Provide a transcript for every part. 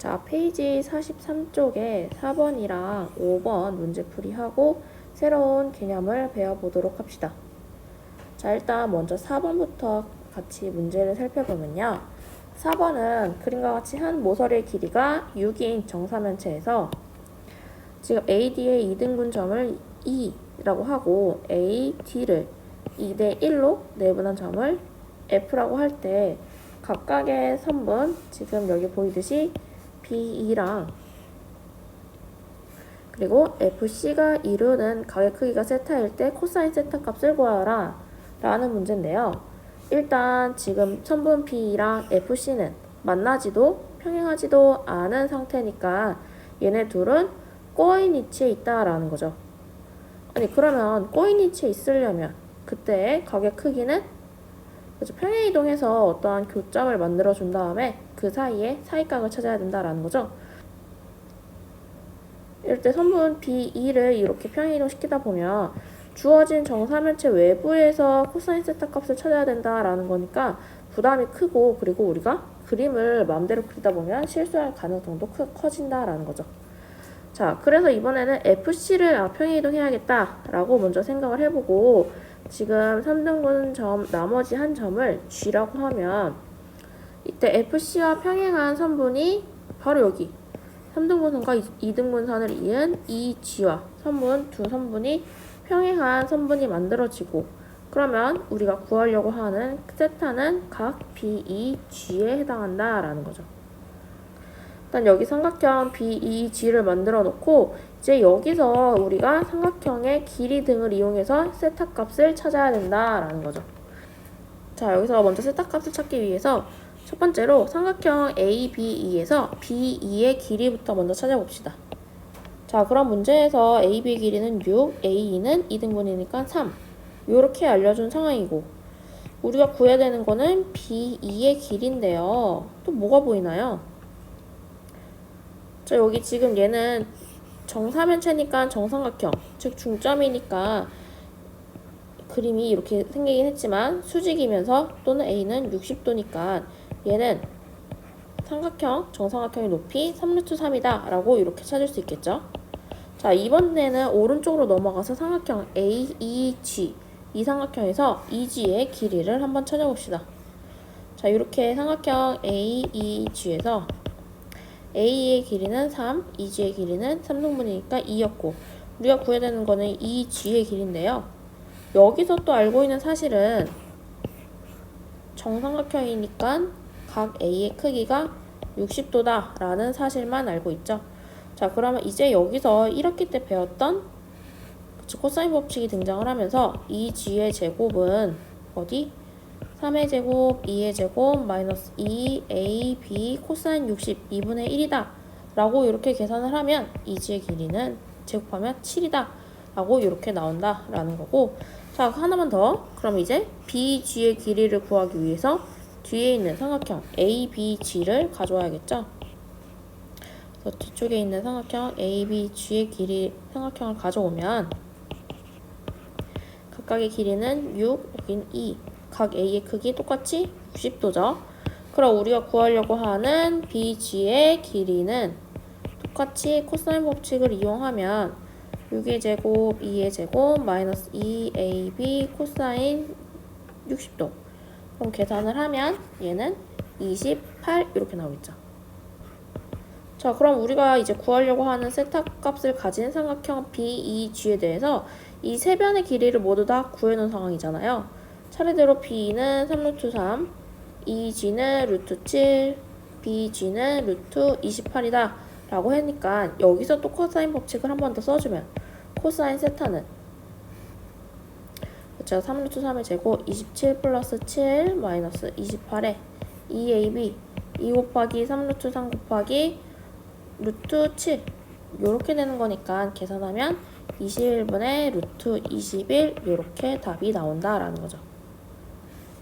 자, 페이지 43쪽에 4번이랑 5번 문제풀이하고 새로운 개념을 배워보도록 합시다. 자, 일단 먼저 4번부터 같이 문제를 살펴보면요. 4번은 그림과 같이 한 모서리의 길이가 6인 정사면체에서 지금 AD의 이등분점을 2라고 하고 AD를 2대 1로 내분한 점을 F라고 할 때 각각의 선분, 지금 여기 보이듯이 B2랑 그리고 FC가 이루는 각의 크기가 세타일 때 코사인 세타 값을 구하라 라는 문제인데요. 일단 지금 선분 B랑 FC는 만나지도 평행하지도 않은 상태니까 얘네 둘은 꼬인 위치에 있다라는 거죠. 아니 그러면 꼬인 위치에 있으려면 그때 각의 크기는 평행 이동해서 어떠한 교점을 만들어 준 다음에 그 사이에 사이각을 찾아야 된다라는 거죠. 이럴 때 선분 B2를 이렇게 평행 이동시키다 보면 주어진 정사면체 외부에서 코사인 세타 값을 찾아야 된다라는 거니까 부담이 크고, 그리고 우리가 그림을 마음대로 그리다 보면 실수할 가능성도 커진다라는 거죠. 자, 그래서 이번에는 FC를 평행 이동해야겠다라고 먼저 생각을 해보고, 지금 3등분 점 나머지 한 점을 G라고 하면 이때 FC와 평행한 선분이 바로 여기 3등분선과 2등분선을 이은 이 G와 선분 두 선분이 평행한 선분이 만들어지고, 그러면 우리가 구하려고 하는 세타는 각 BEG에 해당한다라는 거죠. 일단 여기 삼각형 BEG를 만들어 놓고 이제 여기서 우리가 삼각형의 길이 등을 이용해서 세타 값을 찾아야 된다라는 거죠. 자, 여기서 먼저 세타 값을 찾기 위해서 첫 번째로 삼각형 ABE에서 BE의 길이부터 먼저 찾아봅시다. 자, 그럼 문제에서 AB의 길이는 6, AE는 2등분이니까 3 이렇게 알려준 상황이고, 우리가 구해야 되는 거는 BE의 길이인데요. 또 뭐가 보이나요? 자, 여기 지금 얘는 정사면체니까 정삼각형, 즉 중점이니까 그림이 이렇게 생기긴 했지만 수직이면서 또는 A는 60도니까 얘는 삼각형, 정삼각형의 높이 3루트3이다 라고 이렇게 찾을 수 있겠죠. 자, 이번에는 오른쪽으로 넘어가서 삼각형 AEG, 이 삼각형에서 EG의 길이를 한번 찾아봅시다. 자, 이렇게 삼각형 AEG에서 A의 길이는 3, EG의 길이는 3등분이니까 2였고, 우리가 구해야 되는 거는 EG의 길이인데요. 여기서 또 알고 있는 사실은 정삼각형이니까 각 A의 크기가 60도다 라는 사실만 알고 있죠. 자, 그러면 이제 여기서 1학기 때 배웠던 코사인 법칙이 등장을 하면서 이 G의 제곱은 어디? 3의 제곱, 2의 제곱, 마이너스 2AB 코사인 60, 2분의 1이다 라고 이렇게 계산을 하면 이 G의 길이는 제곱하면 7이다 라고 이렇게 나온다 라는 거고, 자, 하나만 더. 그럼 이제 BG의 길이를 구하기 위해서 뒤에 있는 삼각형 ABG를 가져와야겠죠. 그래서 뒤쪽에 있는 삼각형 ABG의 길이 삼각형을 가져오면 각각의 길이는 6, 여긴 2, 각 A의 크기 똑같이 60도죠. 그럼 우리가 구하려고 하는 BG의 길이는 똑같이 코사인 법칙을 이용하면 6의 제곱, 2의 제곱, 마이너스 2AB 코사인 60도. 그럼 계산을 하면 얘는 28 이렇게 나오겠죠. 자, 그럼 우리가 이제 구하려고 하는 세타 값을 가진 삼각형 BEG에 대해서 이 세 변의 길이를 모두 다 구해놓은 상황이잖아요. 차례대로 B는 3루트3, EG는 루트 7, BG는 루트 28이다 라고 하니까 여기서 또 코사인 법칙을 한 번 더 써주면 코사인 세타는 그쵸, 3루트3의 제곱 27 플러스 7 마이너스 28에 2AB 2 곱하기 3루트3 곱하기 루트 7 요렇게 되는 거니까 계산하면 21분의 루트 21 요렇게 답이 나온다라는 거죠.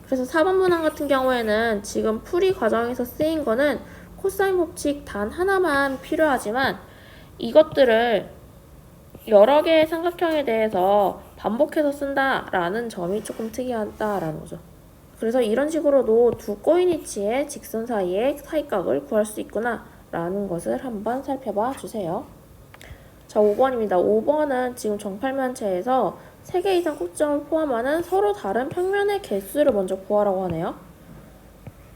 그래서 4번 문항 같은 경우에는 지금 풀이 과정에서 쓰인 거는 코사인 법칙 단 하나만 필요하지만 이것들을 여러 개의 삼각형에 대해서 반복해서 쓴다라는 점이 조금 특이하다라는 거죠. 그래서 이런 식으로도 두 꼬인 위치의 직선 사이의 사이각을 구할 수 있구나 라는 것을 한번 살펴봐 주세요. 자, 5번입니다. 5번은 지금 정팔면체에서 3개 이상 꼭지점을 포함하는 서로 다른 평면의 개수를 먼저 구하라고 하네요.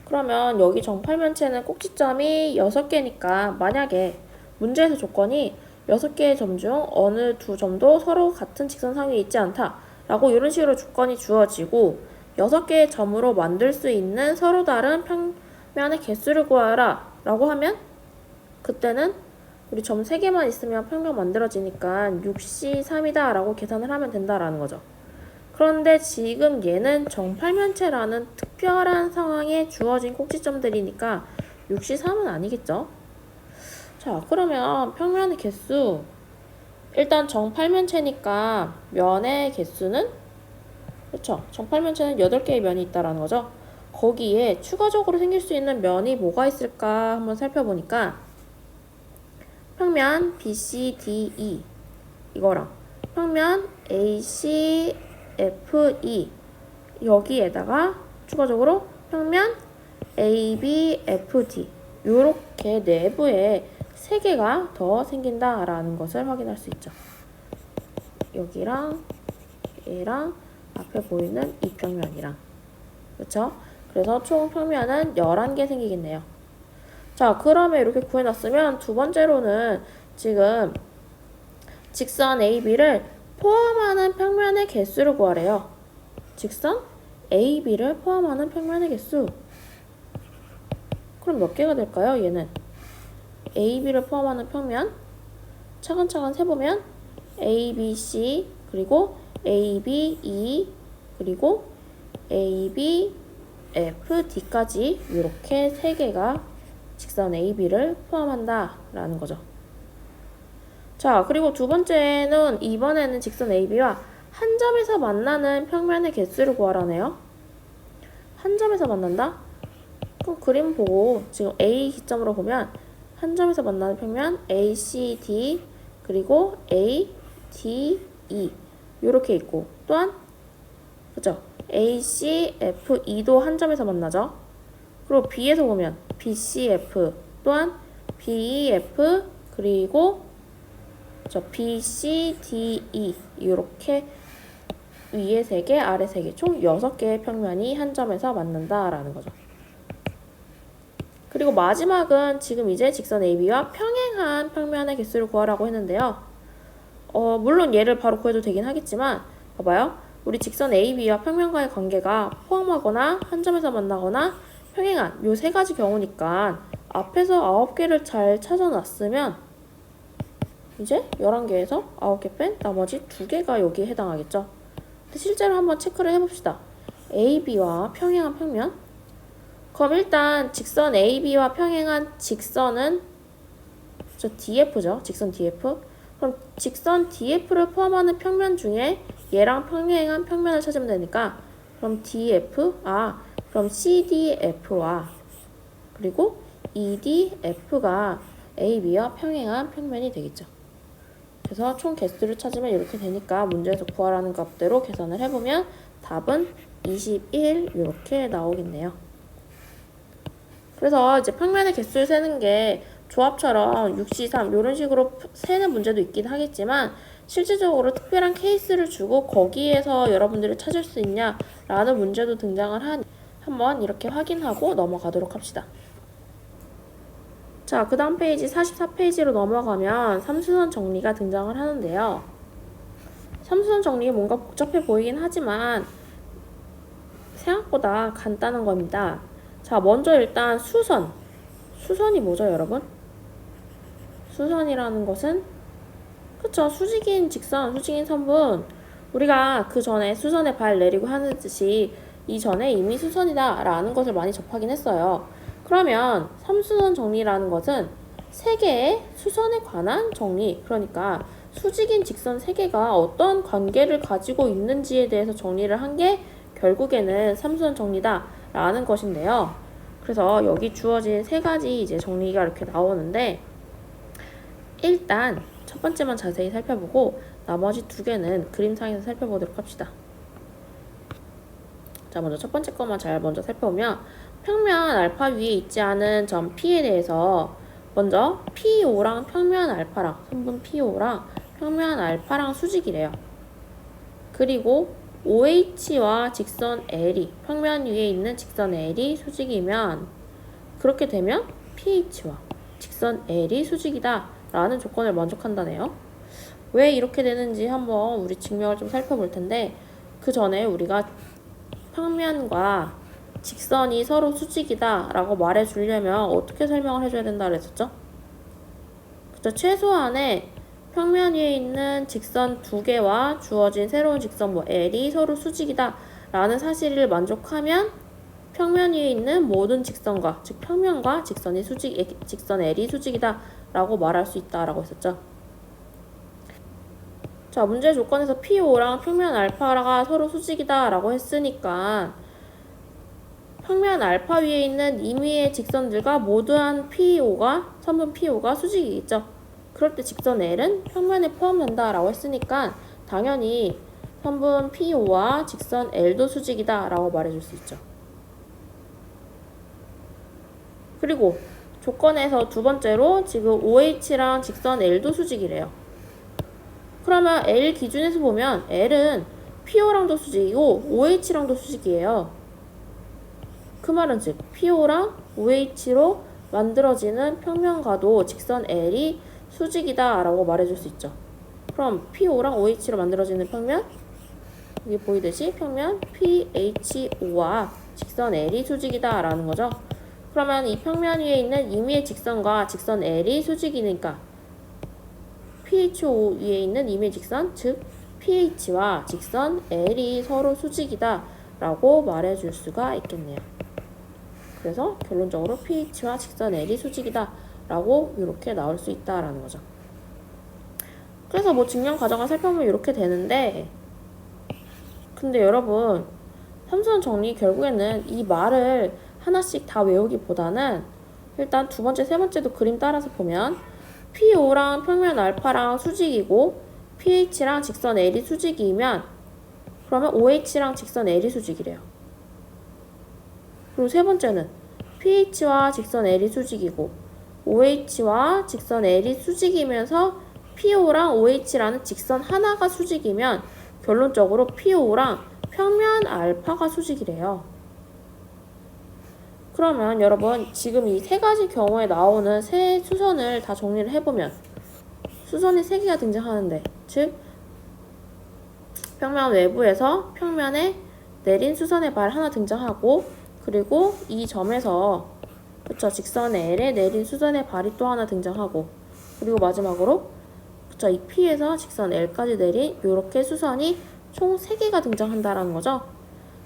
그러면 여기 정팔면체는 꼭지점이 6개니까 만약에 문제에서 조건이 6개의 점 중 어느 두 점도 서로 같은 직선 위에 있지 않다 라고 이런 식으로 조건이 주어지고 6개의 점으로 만들 수 있는 서로 다른 평면의 개수를 구하라 라고 하면 그때는 우리 점 3개만 있으면 평면 만들어지니까 6C3이다 라고 계산을 하면 된다라는 거죠. 그런데 지금 얘는 정팔면체라는 특별한 상황에 주어진 꼭지점들이니까 6C3은 아니겠죠? 자, 그러면 평면의 개수, 일단 정팔면체니까 면의 개수는, 그렇죠? 정팔면체는 8개의 면이 있다라는 거죠. 거기에 추가적으로 생길 수 있는 면이 뭐가 있을까 한번 살펴보니까 평면 BCDE 이거랑 평면 ACFE 여기에다가 추가적으로 평면 ABFD 요렇게 내부에 3개가 더 생긴다라는 것을 확인할 수 있죠. 여기랑 얘랑 앞에 보이는 이 평면이랑 그렇죠? 그래서 총 평면은 11개 생기겠네요. 자, 그러면 이렇게 구해놨으면 두 번째로는 지금 직선 AB를 포함하는 평면의 개수를 구하래요. 직선 AB를 포함하는 평면의 개수. 그럼 몇 개가 될까요? 얘는 AB를 포함하는 평면 차근차근 세보면 ABC 그리고 ABE 그리고 ABFD까지 이렇게 3개가 직선 AB를 포함한다 라는 거죠. 자, 그리고 두 번째는 이번에는 직선 AB와 한 점에서 만나는 평면의 개수를 구하라네요. 한 점에서 만난다? 그럼 그림 보고 지금 A 기점으로 보면 한 점에서 만나는 평면 ACD 그리고 ADE 이렇게 있고 또한 그죠? ACFE도 한 점에서 만나죠. 그리고 B에서 보면 BCF 또한 BEF 그리고 BCDE 이렇게 위에 3개 아래 3개 총 6개의 평면이 한 점에서 만난다라는 거죠. 그리고 마지막은 지금 이제 직선 AB와 평행한 평면의 개수를 구하라고 했는데요. 물론 얘를 바로 구해도 되긴 하겠지만 봐봐요. 우리 직선 AB와 평면과의 관계가 포함하거나 한 점에서 만나거나 평행한 요 3가지 경우니까 앞에서 9개를 잘 찾아놨으면 이제 11개에서 9개 뺀 나머지 2개가 여기에 해당하겠죠. 근데 실제로 한번 체크를 해봅시다. AB와 평행한 평면 그럼 일단 직선 AB와 평행한 직선은 DF죠. 직선 DF. 그럼 직선 DF를 포함하는 평면 중에 얘랑 평행한 평면을 찾으면 되니까 그럼 DF, 그럼 CDF와 그리고 EDF가 AB와 평행한 평면이 되겠죠. 그래서 총 개수를 찾으면 이렇게 되니까 문제에서 구하라는 값대로 계산을 해보면 답은 21 이렇게 나오겠네요. 그래서 이제 평면의 개수를 세는 게 조합처럼 6C3 이런 식으로 세는 문제도 있긴 하겠지만 실질적으로 특별한 케이스를 주고 거기에서 여러분들이 찾을 수 있냐라는 문제도 등장을 하니 한번 이렇게 확인하고 넘어가도록 합시다. 자, 그 다음 페이지 44페이지로 넘어가면 삼수선 정리가 등장을 하는데요. 삼수선 정리 뭔가 복잡해 보이긴 하지만 생각보다 간단한 겁니다. 자, 먼저 일단 수선. 수선이 뭐죠, 여러분? 수선이라는 것은 그쵸, 수직인 직선, 수직인 선분. 우리가 그 전에 수선에 발 내리고 하듯이 이전에 이미 수선이다 라는 것을 많이 접하긴 했어요. 그러면 삼수선 정리라는 것은 3개의 수선에 관한 정리, 그러니까 수직인 직선 3개가 어떤 관계를 가지고 있는지에 대해서 정리를 한 게 결국에는 삼수선 정리다 라는 것인데요. 그래서 여기 주어진 3가지 이제 정리가 이렇게 나오는데 일단 첫 번째만 자세히 살펴보고 나머지 2개는 그림상에서 살펴보도록 합시다. 자, 먼저 첫 번째 것만 잘 먼저 살펴보면 평면 알파 위에 있지 않은 점 P에 대해서 먼저 PO랑 평면 알파랑 선분 PO랑 평면 알파랑 수직이래요. 그리고 OH와 직선 L이 평면 위에 있는 직선 L이 수직이면 그렇게 되면 PH와 직선 L이 수직이다 라는 조건을 만족한다네요. 왜 이렇게 되는지 한번 우리 증명을 좀 살펴볼 텐데 그 전에 우리가 평면과 직선이 서로 수직이다 라고 말해주려면 어떻게 설명을 해줘야 된다 그랬었죠? 그쵸? 최소한의 평면 위에 있는 직선 두 개와 주어진 새로운 직선 뭐 L이 서로 수직이다 라는 사실을 만족하면 평면 위에 있는 모든 직선과 즉 평면과 직선 L이 수직이다 라고 말할 수 있다 라고 했었죠. 자, 문제 조건에서 PO랑 평면 알파가 서로 수직이다 라고 했으니까 평면 알파 위에 있는 임의의 직선들과 모두한 선분 PO가 수직이겠죠. 그럴 때 직선 L은 평면에 포함된다 라고 했으니까 당연히 선분 PO와 직선 L도 수직이다 라고 말해줄 수 있죠. 그리고 조건에서 두 번째로 지금 OH랑 직선 L도 수직이래요. 그러면 L 기준에서 보면 L은 PO랑도 수직이고 OH랑도 수직이에요. 그 말은 즉 PO랑 OH로 만들어지는 평면과도 직선 L이 수직이다 라고 말해줄 수 있죠. 그럼 PO랑 OH로 만들어지는 평면 여기 보이듯이 평면 PHO와 직선 L이 수직이다 라는 거죠. 그러면 이 평면 위에 있는 임의의 직선과 직선 L이 수직이니까 PHO 위에 있는 임의 직선, 즉 PH와 직선 L이 서로 수직이다 라고 말해줄 수가 있겠네요. 그래서 결론적으로 PH와 직선 L이 수직이다 라고 이렇게 나올 수 있다라는 거죠. 그래서 뭐 증명 과정을 살펴보면 이렇게 되는데 근데 여러분 삼수원 정리 결국에는 이 말을 하나씩 다 외우기보다는 일단 두 번째, 세 번째도 그림 따라서 보면 PO랑 평면 알파랑 수직이고 PH랑 직선 L이 수직이면 그러면 OH랑 직선 L이 수직이래요. 그리고 세 번째는 PH와 직선 L이 수직이고 OH와 직선 L이 수직이면서 PO랑 OH라는 직선 하나가 수직이면 결론적으로 PO랑 평면 알파가 수직이래요. 그러면 여러분 지금 이 세 가지 경우에 나오는 세 수선을 다 정리를 해보면 수선이 세 개가 등장하는데 즉 평면 외부에서 평면에 내린 수선의 발 하나 등장하고 그리고 이 점에서 그쵸 직선에 L에 내린 수선의 발이 또 하나 등장하고 그리고 마지막으로 그쵸 이 P에서 직선 L까지 내린 이렇게 수선이 총 3개가 등장한다라는 거죠.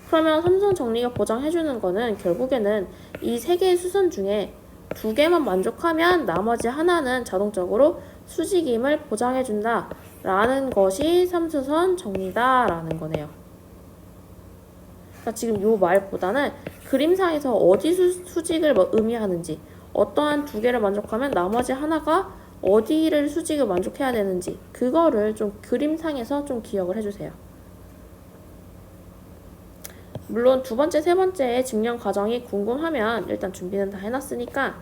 그러면 삼선 정리가 보장해주는 거는 결국에는 이 3개의 수선 중에 2개만 만족하면 나머지 하나는 자동적으로 수직임을 보장해준다 라는 것이 삼수선 정리다 라는 거네요. 그러니까 지금 이 말보다는 그림상에서 어디 수직을 의미하는지 어떠한 2개를 만족하면 나머지 하나가 어디를 수직을 만족해야 되는지 그거를 좀 그림상에서 좀 기억을 해주세요. 물론 두 번째, 세 번째의 증명 과정이 궁금하면 일단 준비는 다 해놨으니까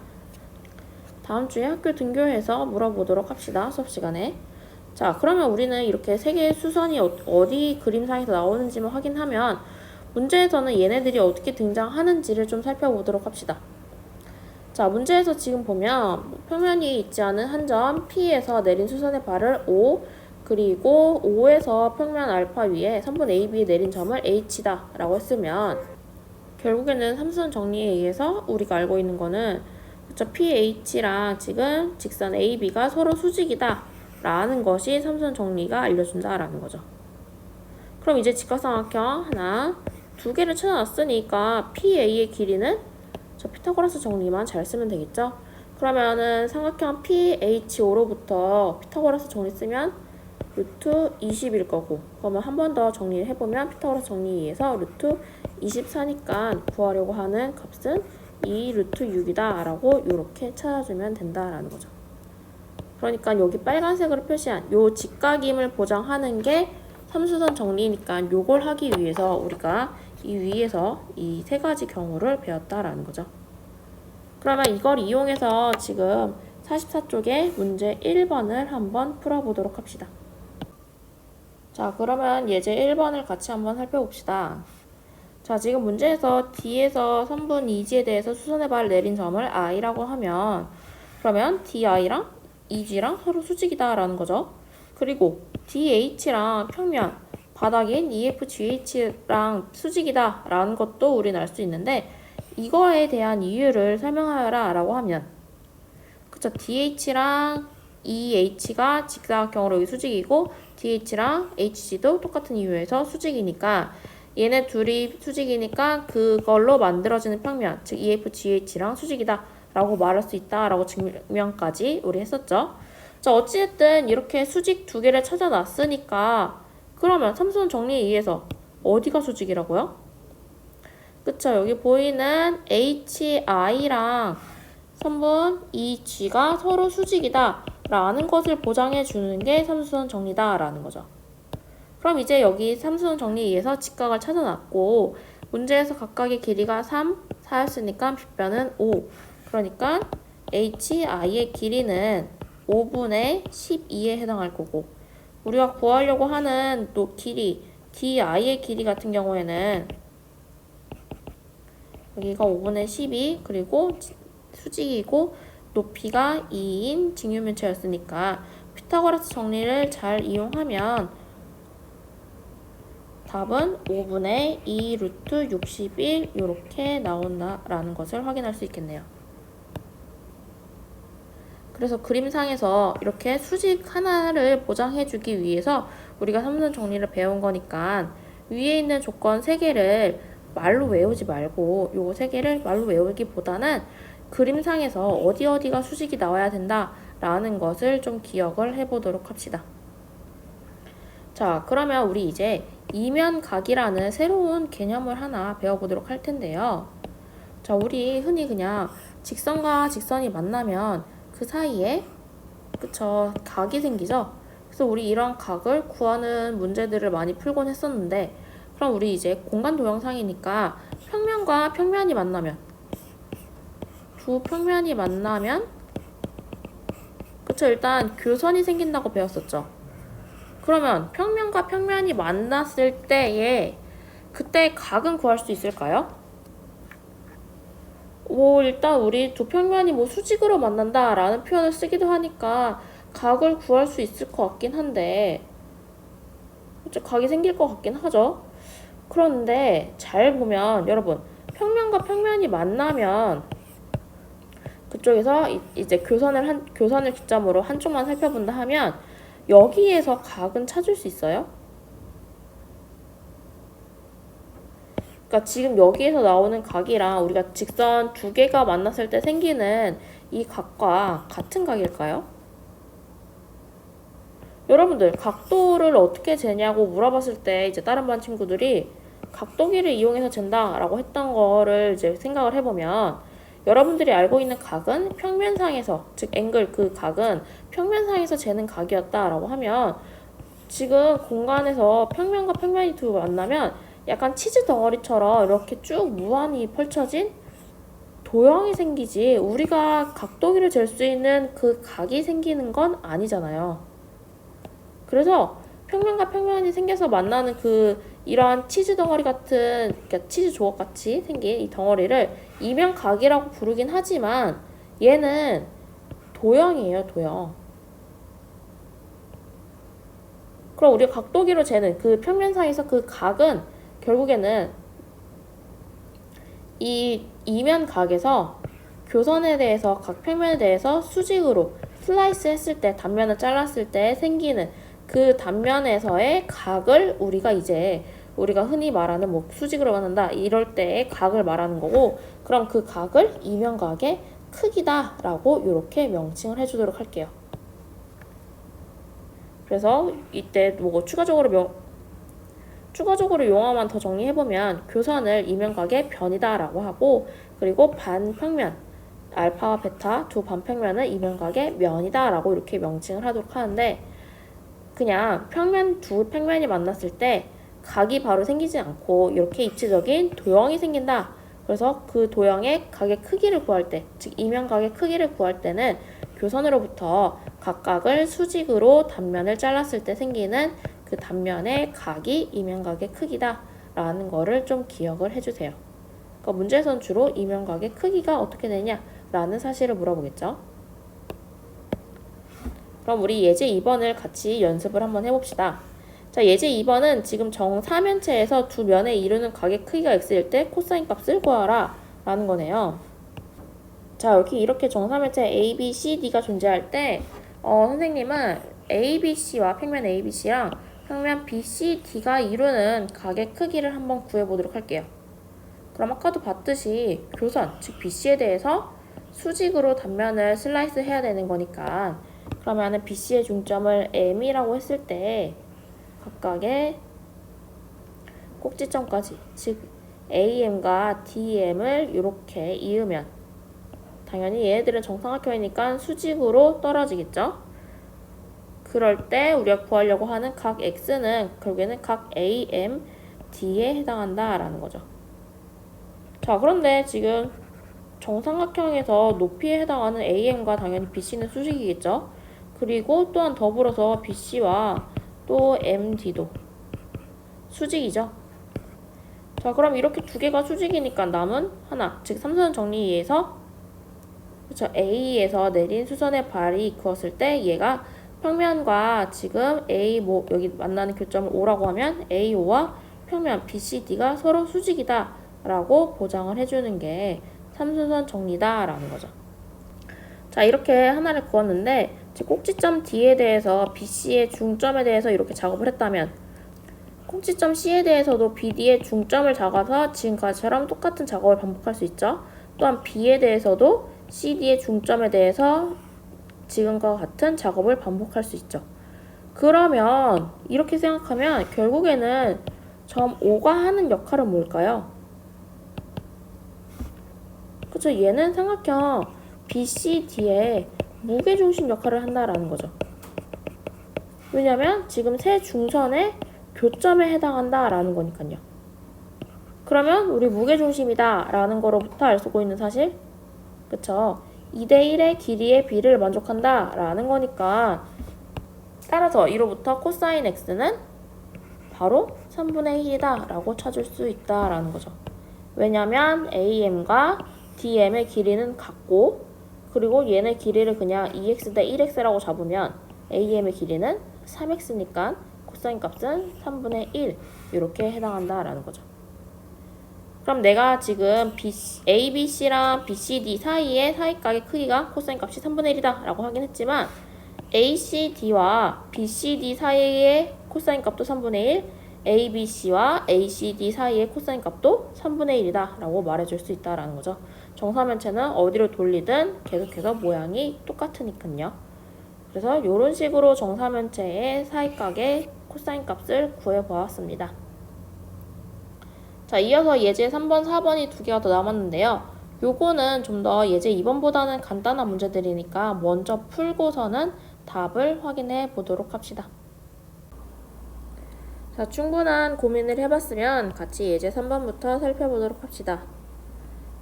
다음 주에 학교 등교해서 물어보도록 합시다. 수업 시간에. 자, 그러면 우리는 이렇게 세 개의 수선이 어디 그림상에서 나오는지만 확인하면 문제에서는 얘네들이 어떻게 등장하는지를 좀 살펴보도록 합시다. 자, 문제에서 지금 보면 평면이 있지 않은 한 점 P에서 내린 수선의 발을 O 그리고 O에서 평면 알파 위에 선분 AB에 내린 점을 H다 라고 했으면 결국에는 삼수선 정리에 의해서 우리가 알고 있는 거는 그쵸 PH랑 지금 직선 AB가 서로 수직이다 라는 것이 삼수선 정리가 알려준다 라는 거죠. 그럼 이제 직각삼각형 하나 2개를 찾아놨으니까 PA의 길이는 저 피타고라스 정리만 잘 쓰면 되겠죠. 그러면은 삼각형 PHO로부터 피타고라스 정리 쓰면 루트 20일 거고 그러면 한 번 더 정리를 해보면 피타고라스 정리에 의해서 루트 24니까 구하려고 하는 값은 2 루트 6이다 라고 이렇게 찾아주면 된다라는 거죠. 그러니까 여기 빨간색으로 표시한 요 직각임을 보장하는 게 삼수선 정리니까 요걸 하기 위해서 우리가 이 위에서 이 세 가지 경우를 배웠다라는 거죠. 그러면 이걸 이용해서 지금 44쪽에 문제 1번을 한번 풀어보도록 합시다. 자, 그러면 예제 1번을 같이 한번 살펴봅시다. 자, 지금 문제에서 D에서 선분 EG에 대해서 수선의 발을 내린 점을 I라고 하면 그러면 DI랑 EG랑 서로 수직이다 라는 거죠. 그리고 DH랑 평면, 바닥인 EFGH랑 수직이다 라는 것도 우리는 알 수 있는데 이거에 대한 이유를 설명하여라 라고 하면 그쵸, DH랑 EH가 직사각형으로 여기 수직이고 DH랑 HG도 똑같은 이유에서 수직이니까 얘네 둘이 수직이니까 그걸로 만들어지는 평면, 즉 EFGH랑 수직이다 라고 말할 수 있다 라고 증명까지 우리 했었죠. 자, 어찌됐든 이렇게 수직 두 개를 찾아놨으니까 그러면 삼수는 정리에 의해서 어디가 수직이라고요? 그쵸, 여기 보이는 HI랑 선분 EG가 서로 수직이다 라는 것을 보장해 주는 게 삼수선 정리다 라는 거죠. 그럼 이제 여기 삼수선 정리에 의해서 직각을 찾아놨고 문제에서 각각의 길이가 3, 4였으니까 빗변은 5. 그러니까 HI의 길이는 5분의 12에 해당할 거고 우리가 구하려고 하는 또 길이 DI의 길이 같은 경우에는 여기가 5분의 12 그리고 수직이고 높이가 2인 직육면체였으니까 피타고라스 정리를 잘 이용하면 답은 5분의 2 루트 61 이렇게 나온다라는 것을 확인할 수 있겠네요. 그래서 그림상에서 이렇게 수직 하나를 보장해주기 위해서 우리가 삼수선 정리를 배운 거니까 위에 있는 조건 3개를 말로 외우지 말고 요거 3개를 말로 외우기보다는 그림상에서 어디가 수직이 나와야 된다라는 것을 좀 기억을 해보도록 합시다. 자, 그러면 우리 이제 이면각이라는 새로운 개념을 하나 배워보도록 할 텐데요. 자, 우리 흔히 그냥 직선과 직선이 만나면 그 사이에 그쵸, 각이 생기죠. 그래서 우리 이런 각을 구하는 문제들을 많이 풀곤 했었는데 그럼 우리 이제 공간 도형상이니까 평면과 평면이 만나면 두 평면이 만나면 그쵸, 일단 교선이 생긴다고 배웠었죠. 그러면 평면과 평면이 만났을 때에 그때 각은 구할 수 있을까요? 일단 우리 두 평면이 수직으로 만난다 라는 표현을 쓰기도 하니까 각을 구할 수 있을 것 같긴 한데 그쵸, 각이 생길 것 같긴 하죠. 그런데 잘 보면 여러분 평면과 평면이 만나면 그쪽에서 이제 교선을 기점으로 한쪽만 살펴본다 하면 여기에서 각은 찾을 수 있어요? 그러니까 지금 여기에서 나오는 각이랑 우리가 직선 두 개가 만났을 때 생기는 이 각과 같은 각일까요? 여러분들 각도를 어떻게 재냐고 물어봤을 때 이제 다른 반 친구들이 각도기를 이용해서 잰다라고 했던 거를 이제 생각을 해보면 여러분들이 알고 있는 각은 평면상에서 즉 앵글 그 각은 평면상에서 재는 각이었다라고 하면 지금 공간에서 평면과 평면이 두 만나면 약간 치즈 덩어리처럼 이렇게 쭉 무한히 펼쳐진 도형이 생기지 우리가 각도기를 잴 수 있는 그 각이 생기는 건 아니잖아요. 그래서 평면과 평면이 생겨서 만나는 이러한 치즈 덩어리 같은 그러니까 치즈 조각 같이 생긴 이 덩어리를 이면각이라고 부르긴 하지만 얘는 도형이에요, 도형. 그럼 우리가 각도기로 재는 그 평면상에서 그 각은 결국에는 이 이면각에서 교선에 대해서 각 평면에 대해서 수직으로 슬라이스 했을 때 단면을 잘랐을 때 생기는 그 단면에서의 각을 우리가 흔히 말하는 수직으로 만든다 이럴 때의 각을 말하는 거고 그럼 그 각을 이면각의 크기다 라고 이렇게 명칭을 해주도록 할게요. 그래서 이때 추가적으로 용어만 더 정리해보면 교선을 이면각의 변이다 라고 하고 그리고 반평면 알파와 베타 두 반평면은 이면각의 면이다 라고 이렇게 명칭을 하도록 하는데 그냥 두 평면이 만났을 때 각이 바로 생기지 않고 이렇게 입체적인 도형이 생긴다. 그래서 그 도형의 각의 크기를 구할 때, 즉 이면각의 크기를 구할 때는 교선으로부터 각각을 수직으로 단면을 잘랐을 때 생기는 그 단면의 각이 이면각의 크기다 라는 거를 좀 기억을 해주세요. 그러니까 문제에서는 주로 이면각의 크기가 어떻게 되냐 라는 사실을 물어보겠죠. 그럼 우리 예제 2번을 같이 연습을 한번 해봅시다. 자, 예제 2번은 지금 정사면체에서 두 면에 이루는 각의 크기가 x일 때 코사인 값을 구하라 라는 거네요. 자, 여기 이렇게 정사면체 A, B, C, D가 존재할 때 선생님은 A, B, C와 평면 A, B, C랑 평면 B, C, D가 이루는 각의 크기를 한번 구해보도록 할게요. 그럼 아까도 봤듯이 교선, 즉 BC에 대해서 수직으로 단면을 슬라이스 해야 되는 거니까 그러면은 BC의 중점을 M이라고 했을 때 각각의 꼭지점까지, 즉 AM과 DM을 이렇게 이으면 당연히 얘네들은 정삼각형이니까 수직으로 떨어지겠죠. 그럴 때 우리가 구하려고 하는 각 X는 결국에는 각 AM, D에 해당한다 라는 거죠. 자, 그런데 지금 정삼각형에서 높이에 해당하는 AM과 당연히 BC는 수직이겠죠. 그리고 또한 더불어서 BC와 또 MD도 수직이죠. 자, 그럼 이렇게 두 개가 수직이니까 남은 하나, 즉 삼선 정리에 의해서 그렇죠. A에서 내린 수선의 발이 그었을 때 얘가 평면과 지금 A, 여기 만나는 교점을 O라고 하면 AO와 평면 BCD가 서로 수직이다 라고 보장을 해주는 게 삼수선 정리다 라는 거죠. 자, 이렇게 하나를 그었는데 꼭지점 D에 대해서 BC의 중점에 대해서 이렇게 작업을 했다면 꼭지점 C에 대해서도 BD의 중점을 잡아서 지금까지처럼 똑같은 작업을 반복할 수 있죠. 또한 B에 대해서도 CD의 중점에 대해서 지금과 같은 작업을 반복할 수 있죠. 그러면 이렇게 생각하면 결국에는 점 O가 하는 역할은 뭘까요? 그쵸, 얘는 삼각형 BCD의 무게중심 역할을 한다라는 거죠. 왜냐면 지금 세 중선의 교점에 해당한다라는 거니까요. 그러면 우리 무게중심이다 라는 거로부터 알 수 있는 사실, 그쵸, 2대1의 길이의 비를 만족한다 라는 거니까 따라서 이로부터 코사인 x는 바로 3분의 1이다 라고 찾을 수 있다 라는 거죠. 왜냐면 AM과 DM의 길이는 같고 그리고 얘네 길이를 그냥 2x 대 1x라고 잡으면 AM의 길이는 3x니까 코사인 값은 3분의 1 이렇게 해당한다 라는 거죠. 그럼 내가 지금 ABC랑 BCD 사이의 사이각의 크기가 코사인 값이 3분의 1이다 라고 하긴 했지만 ACD와 BCD 사이의 코사인 값도 3분의 1, ABC와 ACD 사이의 코사인 값도 3분의 1이다 라고 말해줄 수 있다라는 거죠. 정사면체는 어디로 돌리든 계속해서 모양이 똑같으니까요. 그래서 이런 식으로 정사면체의 사이각의 코사인 값을 구해보았습니다. 자, 이어서 예제 3번, 4번이 두 개가 더 남았는데요. 요거는 좀 더 예제 2번보다는 간단한 문제들이니까 먼저 풀고서는 답을 확인해 보도록 합시다. 자, 충분한 고민을 해봤으면 같이 예제 3번부터 살펴보도록 합시다.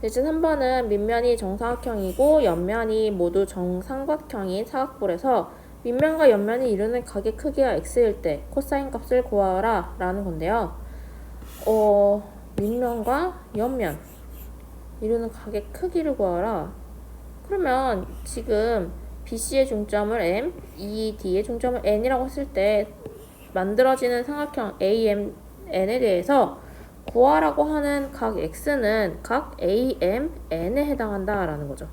예제 3번은 밑면이 정사각형이고 옆면이 모두 정삼각형인 사각볼에서 밑면과 옆면이 이루는 각의 크기가 x일 때 코사인 값을 구하라 라는 건데요. 밑면과 옆면 이루는 각의 크기를 구하라. 그러면 지금 BC의 중점을 M, ED의 중점을 N이라고 했을 때 만들어지는 삼각형 AMN에 대해서 구하라고 하는 각 X는 각 AMN에 해당한다 라는 거죠.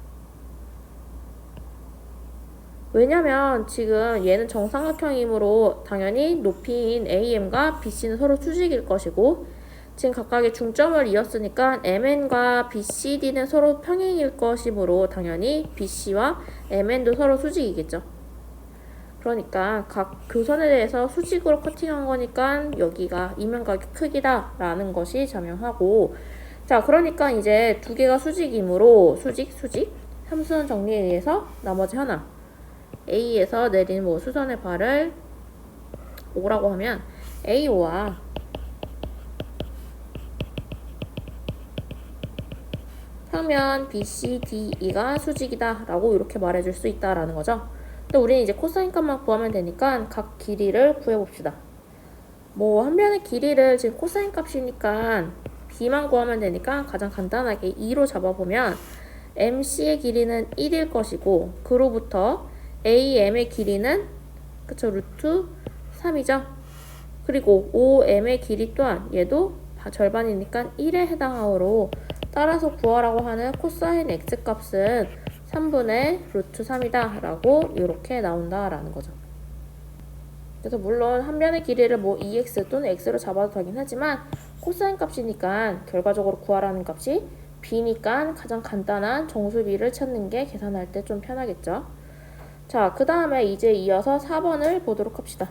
왜냐면 지금 얘는 정삼각형이므로 당연히 높이인 AM과 BC는 서로 수직일 것이고 지금 각각의 중점을 이었으니까 MN과 BCD는 서로 평행일 것이므로 당연히 BC와 MN도 서로 수직이겠죠. 그러니까 각 교선에 대해서 수직으로 커팅한 거니까 여기가 이면각의 크기다 라는 것이 자명하고, 자, 그러니까 이제 두 개가 수직이므로 수직 삼수선 정리에 의해서 나머지 하나 A에서 내린 수선의 발을 O라고 하면 AO와 이방면 BCDE가 수직이다 라고 이렇게 말해줄 수 있다라는 거죠. 근데 우리는 이제 코사인 값만 구하면 되니까 각 길이를 구해봅시다. 뭐 한 변의 길이를 지금 코사인 값이니까 B만 구하면 되니까 가장 간단하게 2로 잡아보면 MC의 길이는 1일 것이고 그로부터 AM의 길이는 그쵸 루트 3이죠. 그리고 OM의 길이 또한 얘도 절반이니까 1에 해당하므로 따라서 구하라고 하는 코사인 X 값은 3분의 루트 3이다 라고 이렇게 나온다라는 거죠. 그래서 물론 한 변의 길이를 뭐 EX 또는 X로 잡아도 되긴 하지만 코사인 값이니까 결과적으로 구하라는 값이 B니까 가장 간단한 정수비를 찾는 게 계산할 때 좀 편하겠죠. 자, 그 다음에 이제 이어서 4번을 보도록 합시다.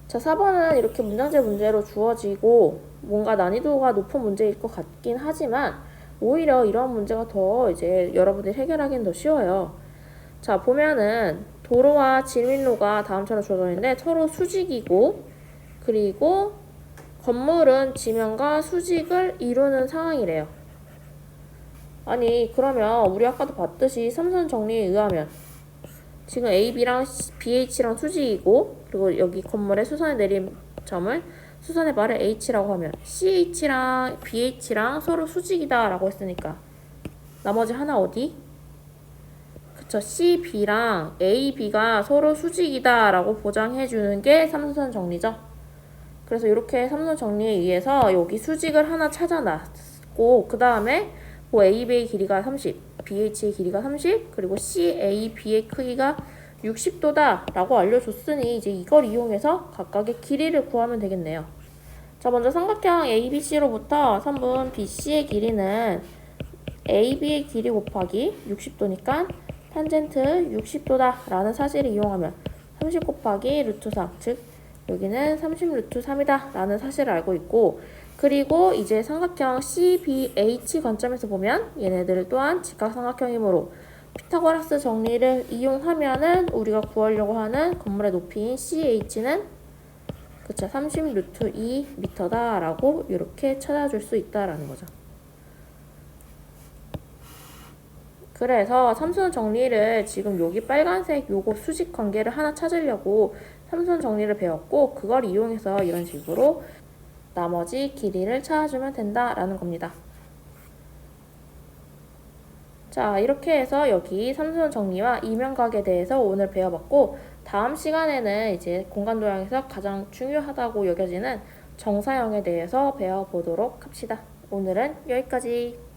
자, 4번은 이렇게 문장제 문제로 주어지고 뭔가 난이도가 높은 문제일 것 같긴 하지만 오히려 이런 문제가 더 이제 여러분들이 해결하기는 더 쉬워요. 자, 보면은 도로와 진입로가 다음처럼 주어져 있는데 서로 수직이고 그리고 건물은 지면과 수직을 이루는 상황이래요. 아니 그러면 우리 아까도 봤듯이 삼선 정리에 의하면 지금 AB랑 BH랑 수직이고 그리고 여기 건물의 수선에 내린 점을 수선의 말을 H라고 하면 CH랑 BH랑 서로 수직이다 라고 했으니까 나머지 하나 어디? 그쵸, CB랑 AB가 서로 수직이다 라고 보장해주는 게 삼선 정리죠. 그래서 이렇게 삼선 정리에 의해서 여기 수직을 하나 찾아놨고 그 다음에 뭐 AB의 길이가 30, BH의 길이가 30, 그리고 CAB의 크기가 60도다 라고 알려줬으니 이제 이걸 이용해서 각각의 길이를 구하면 되겠네요. 자, 먼저 삼각형 ABC로부터 선분 BC의 길이는 AB의 길이 곱하기 60도니까 탄젠트 60도다 라는 사실을 이용하면 30 곱하기 루트 3, 즉 여기는 30 루트 3이다 라는 사실을 알고 있고 그리고 이제 삼각형 CBH 관점에서 보면 얘네들 또한 직각삼각형이므로 피타고라스 정리를 이용하면은 우리가 구하려고 하는 건물의 높이인 CH는 그쵸 30 루트 2m다 라고 이렇게 찾아줄 수 있다라는 거죠. 그래서 삼선 정리를 지금 여기 빨간색 요거 수직 관계를 하나 찾으려고 삼선 정리를 배웠고 그걸 이용해서 이런 식으로 나머지 길이를 찾아주면 된다라는 겁니다. 자, 이렇게 해서 여기 삼선 정리와 이면각에 대해서 오늘 배워봤고 다음 시간에는 이제 공간 도형에서 가장 중요하다고 여겨지는 정사형에 대해서 배워보도록 합시다. 오늘은 여기까지.